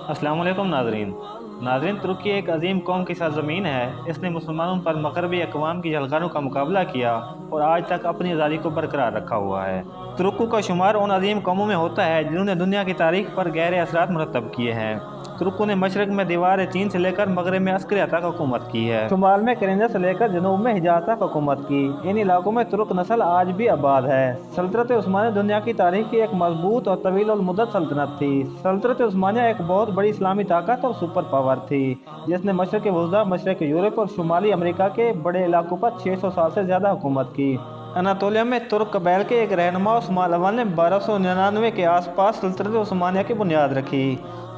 अस्सलाम वालेकुम नाजरीन, तुर्की एक अजीम कौम की सरजमीन है। इसने मुसलमानों पर मगरबी अक़वाम की झलकारों का मुकाबला किया और आज तक अपनी आज़ादी को बरकरार रखा हुआ है। तुर्कों का शुमार उन अजीम कौमों में होता है जिन्होंने दुनिया की तारीख पर गहरे असरात मुरतब किए हैं। तुर्कों ने मशरक़ में दीवार चीन से लेकर मगरब में अस्करिया तक हुकूमत की है। शुमाल में करेंजा से लेकर जनूब में हिजाज तक हुकूमत की। इन इलाकों में तुर्क नस्ल आज भी आबाद है। सल्तनत उस्मानिया दुनिया की तारीख की एक मजबूत और तवील उल मुद्दत सल्तनत थी। सल्तनत उस्मानिया एक बहुत बड़ी इस्लामी ताकत और सुपर पावर थी जिसने मशरक़ वस्ता, मशरक़ यूरोप और शुमाली अमेरिका के बड़े इलाकों पर 600 साल से ज़्यादा हुकूमत की। अनातोलिया में तुर्क कबैल के एक रहनुमा उस्मान अव्वल ने 1299 के आसपास सल्तनत उस्मानिया की बुनियाद रखी।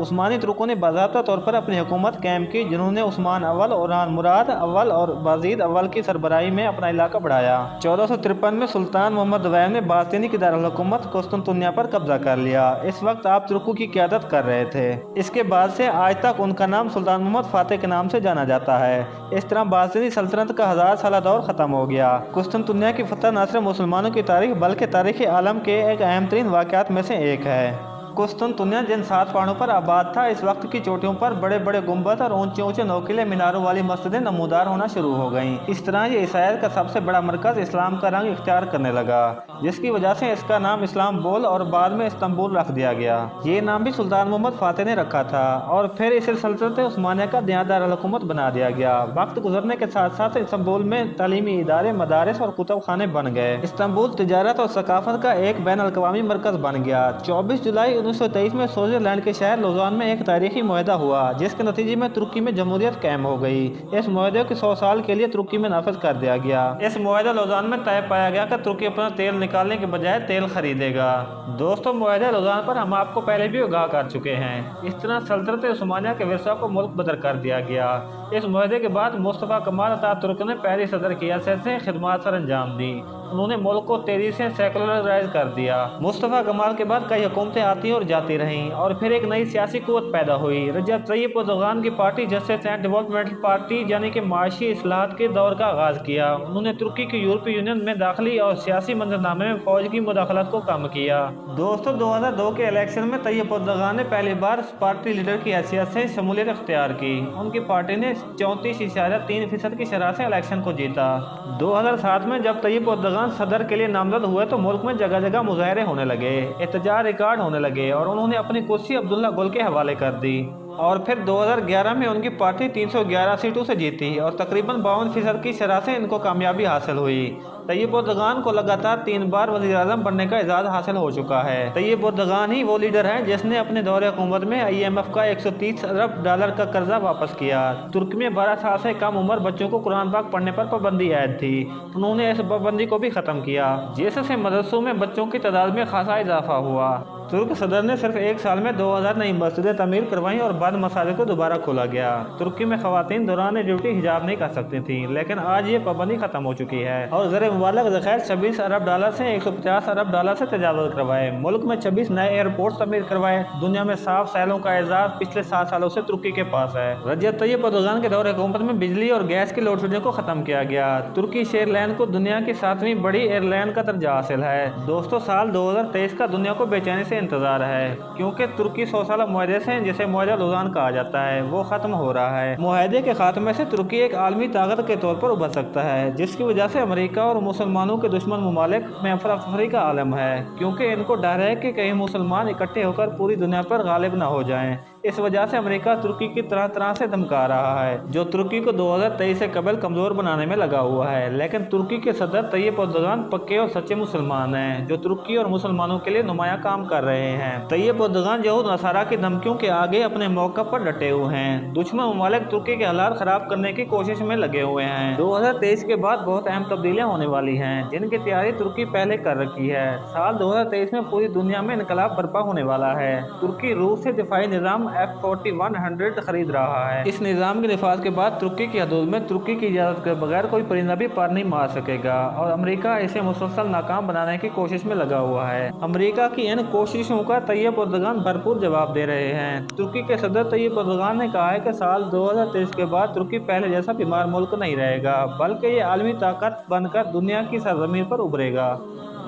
उस्मानी तुर्कों ने बाज़ाब्ता तौर पर अपनी हुकूमत कायम की, जिन्होंने उस्मान अव्वल, ओरान मुराद अव्वल और बाजीद अव्वल की सरबराही में अपना इलाका बढ़ाया। 1453 में सुल्तान मोहम्मद वैम ने बास्तिनी की दारुल-हुकूमत कुस्तुनतुनिया पर कब्जा कर लिया। इस वक्त आप तुर्कों की क़यादत कर रहे थे। इसके बाद से आज तक उनका नाम सुल्तान मोहम्मद फातेह के नाम से जाना जाता है। इस तरह बास्तिनी सल्तनत का 1000 साला दौर ख़त्म हो गया। कुस्तुनतुनिया की फतह न सिर्फ मुसलमानों की तारीख बल्कि तारीख़ आलम के एक अहम तरीन वाक़यात में से एक है। कुस्तुनतुनिया जिन 7 पहाड़ों पर आबाद था, इस वक्त की चोटियों पर बड़े बड़े गुंबद और ऊंचे ऊंचे नोकीले मीनारों वाली मस्जिदें नमूदार होना शुरू हो गईं। इस तरह ये ईसाईयत का सबसे बड़ा मरकज़ इस्लाम का रंग इख्तियार करने लगा, जिसकी वजह से इसका नाम इस्लाम्बुल और बाद में इस्तांबुल रख दिया गया। ये नाम भी सुल्तान मोहम्मद फातेह ने रखा था और फिर इसे सल्तनत उस्मानिया का नया दारुल-हुकूमत बना दिया गया। वक्त गुजरने के साथ साथ इस्तांबुल में तालीमी इदारे, मदारिस और कुतुब खाने बन गए। इस्तांबुल तिजारत और सकाफत का एक बैन अल-अक़वामी मरकज़ बन गया। 24 जुलाई 1923 में स्विट्जरलैंड के शहर लौज़ान में एक तारीखी मुआहदा हुआ, जिसके नतीजे में तुर्की में जमहूरियत कायम हो गई। इस मुआहदे को 100 साल के लिए तुर्की में नाफिज कर दिया गया। इस मुआहदा लौज़ान में तय पाया गया कि तुर्की अपना तेल निकालने के बजाय तेल खरीदेगा। दोस्तों, मुआहदा लौज़ान पर हम आपको पहले भी आगाह कर चुके हैं। इस तरह सल्तनत उस्मानिया के विरसा को मुल्क बदर कर दिया गया। इस मुआहदे के बाद मुस्तफ़ा कमाल अतातुर्क ने पहली सदर की हैसियत से खिदमत सर अंजाम दी। उन्होंने मुल्क को तेजी से सेकुलराइज कर दिया। मुस्तफ़ा कमाल के बाद कई हुकूमतें आती और जाती रहीं और फिर एक नई सियासी कुव्वत पैदा हुई। रजब तय्यिब एर्दोगान की party justice and developmental party यानी कि माशी इस्लाहात के दौर का आगाज़ किया। उन्होंने तुर्की की यूरोपीय यूनियन में दाखिली और सियासी मंजरनामे में फ़ौज की मुदाखलत को कम किया। दोस्तों, 2002 के इलेक्शन में तय्यिब एर्दोगान ने पहली बार पार्टी लीडर की हैसियत से शमूलियत इख्तियार की। उनकी पार्टी ने 34.3% की शरह से इलेक्शन को जीता। 2007 में जब तय्यिब एर्दोगान सदर के लिए नामजद हुए तो मुल्क में जगह जगह मुजाहरे होने लगे, एहतजाज रिकॉर्ड होने लगे और उन्होंने अपनी कुर्सी अब्दुल्ला गुल के हवाले कर दी। और फिर 2011 में उनकी पार्टी 311 सीटों से जीती और तकरीबन 52% की शरह से इनको कामयाबी हासिल हुई। तय्यिब एर्दोगान को लगातार 3 बार वज़ीर-ए-आज़म बनने का एजाज़ हासिल हो चुका है। तय्यिब एर्दोगान ही वो लीडर हैं जिसने अपने दौरे हुकूमत में IMF का $130 अरब का कर्जा वापस किया। तुर्की में 12 साल से कम उम्र बच्चों को कुरान पाक पढ़ने पर पाबंदी आयद थी। उन्होंने इस पाबंदी को भी ख़त्म किया, जिससे मदरसों में बच्चों की तादाद में खासा इजाफा हुआ। तुर्क सदर ने सिर्फ 1 साल में 2000 नई मस्जिदें तमीर करवाईं और बाद मसाजिद को दोबारा खोला गया। तुर्की में खवातीन दौरान ड्यूटी हिजाब नहीं कर सकती थी, लेकिन आज ये पाबंदी खत्म हो चुकी है और ज़र मुबालग ज़ख़ायर $26 अरब से $150 अरब से तजावुज़ करवाए। मुल्क में 26 नए एयरपोर्ट तमीर करवाए। दुनिया में साफ सैलों का एजाज़ पिछले 7 सालों से तुर्की के पास है। रजब तय्यिब एर्दोगान के दौरे हुकूमत में बिजली और गैस की लोड शेडिंग को खत्म किया गया। तुर्किश एयरलाइन को दुनिया की 7वीं बड़ी एयरलाइन का दर्जा हासिल है। दोस्तों, साल 2023 का दुनिया को बेचैनी से इंतजार है, क्योंकि तुर्की 100 साल मुआहदे से, जिसे मुआहदा लौज़ान कहा जाता है, वो खत्म हो रहा है। मुआहदे के खात्मे से तुर्की एक आलमी ताकत के तौर पर उभर सकता है, जिसकी वजह से अमेरिका और मुसलमानों के दुश्मन ममालिक में अफरा-तफरी का आलम है, क्योंकि इनको डर है कि कहीं मुसलमान इकट्ठे होकर पूरी दुनिया पर गालिब न हो जाएं। इस वजह से अमेरिका तुर्की की तरह तरह से धमका रहा है, जो तुर्की को 2023 से कबल कमज़ोर बनाने में लगा हुआ है। लेकिन तुर्की के सदर तय्यिब एर्दोगान पक्के और सच्चे मुसलमान हैं, जो तुर्की और मुसलमानों के लिए नुमाया काम कर रहे हैं। तय्यिब एर्दोगान यहूद नसारा की धमकियों के आगे अपने मौक़िफ़ पर डटे हुए हैं। दुश्मन ममालिक तुर्की के हालात ख़राब करने की कोशिश में लगे हुए हैं। 2023 के बाद बहुत अहम तब्दीलियाँ होने वाली हैं, जिनकी तैयारी तुर्की पहले कर रखी है। साल 2023 में पूरी दुनिया में इनकलाब बर्पा होने वाला है। तुर्की रूस से दिफाई निज़ाम F-4100 खरीद रहा है। इस निज़ाम के निफाज के बाद तुर्की की हदूद में तुर्की की इजाज़त के बगैर कोई परिंदा भी पार नहीं मार सकेगा और अमेरिका इसे मुसलसल नाकाम बनाने की कोशिश में लगा हुआ है। अमेरिका की इन कोशिशों का तय्यिब एर्दोगान भरपूर जवाब दे रहे हैं। तुर्की के सदर तय्यिब एर्दोगान ने कहा है कि साल 2023 के बाद तुर्की पहले जैसा बीमार मुल्क नहीं रहेगा, बल्कि ये आलमी ताकत बनकर दुनिया की सरजमीन पर उभरेगा।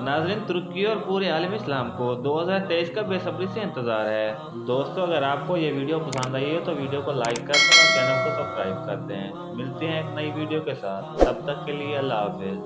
नाज़रीन, तुर्की और पूरे आलम इस्लाम को 2023 का बेसब्री से इंतज़ार है। दोस्तों, अगर आपको ये वीडियो पसंद आई है तो वीडियो को लाइक कर दें और चैनल को सब्सक्राइब कर दें। मिलते हैं एक नई वीडियो के साथ, तब तक के लिए अल्लाह हाफिज़।